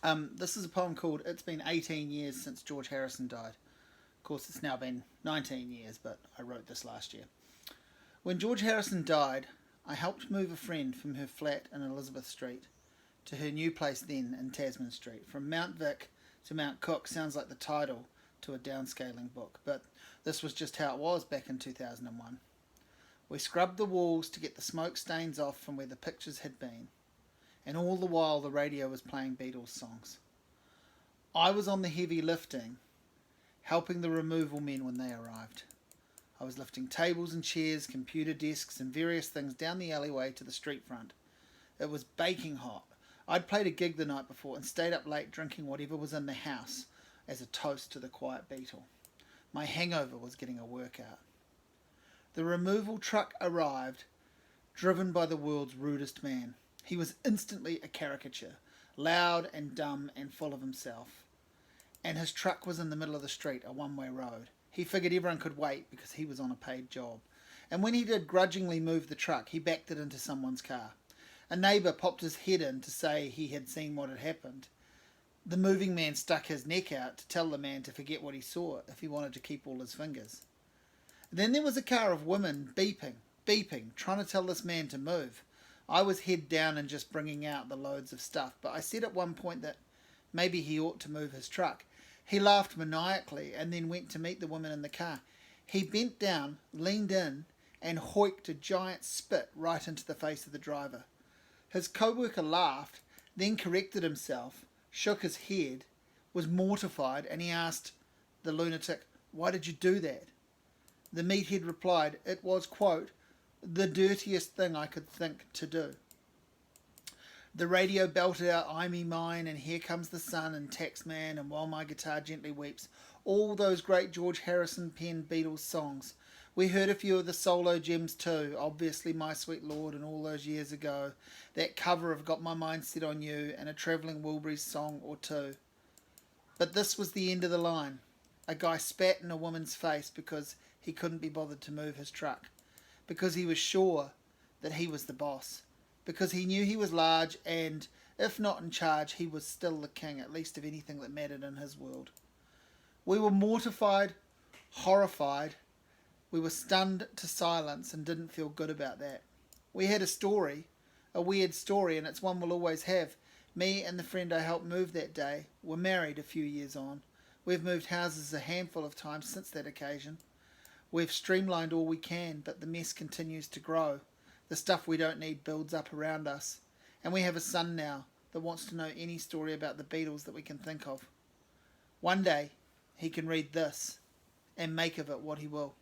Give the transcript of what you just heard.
This is a poem called It's Been 18 Years Since George Harrison Died. Of course, it's now been 19 years, but I wrote this last year. When George Harrison died, I helped move a friend from her flat in Elizabeth Street to her new place then in Tasman Street. From Mt Vic to Mount Cook sounds like the title to a downscaling book, but this was just how it was back in 2001. We scrubbed the walls to get the smoke stains off from where the pictures had been, and all the while the radio was playing Beatles songs. I was on the heavy lifting, helping the removal men when they arrived. I was lifting tables and chairs, computer desks and various things down the alleyway to the street front. It was baking hot. I'd played a gig the night before and stayed up late drinking whatever was in the house as a toast to the quiet Beatle. My hangover was getting a workout. The removal truck arrived, driven by the world's rudest man. He was instantly a caricature, loud and dumb and full of himself. And his truck was in the middle of the street, a one-way road. He figured everyone could wait because he was on a paid job. And when he did grudgingly move the truck, he backed it into someone's car. A neighbour popped his head in to say he had seen what had happened. The moving man stuck his neck out to tell the man to forget what he saw if he wanted to keep all his fingers. Then there was a car of women beeping, trying to tell this man to move. I was head down and just bringing out the loads of stuff, but I said at one point that maybe he ought to move his truck. He laughed maniacally and then went to meet the woman in the car. He bent down, leaned in, and hoiked a giant spit right into the face of the driver. His co-worker laughed, then corrected himself, shook his head, was mortified, and he asked the lunatic, "Why did you do that?" The meathead replied, "It was, quote, the dirtiest thing I could think to do." The radio belted out "I Me Mine" and "Here Comes the Sun" and "Taxman" and "While My Guitar Gently Weeps," all those great George Harrison penned Beatles songs. We heard a few of the solo gems too, obviously "My Sweet Lord" and "All Those Years Ago," that cover of "Got My Mind Set on You" and a Travelling Wilburys song or two. But this was the end of the line. A guy spat in a woman's face because he couldn't be bothered to move his truck, because he was sure that he was the boss, because he knew he was large and, if not in charge, he was still the king, at least of anything that mattered in his world. We were mortified, horrified, we were stunned to silence and didn't feel good about that. We had a story, a weird story, and it's one we'll always have. Me and the friend I helped move that day were married a few years on. We've moved houses a handful of times since that occasion. We've streamlined all we can, but the mess continues to grow. The stuff we don't need builds up around us. And we have a son now that wants to know any story about the Beatles that we can think of. One day, he can read this and make of it what he will.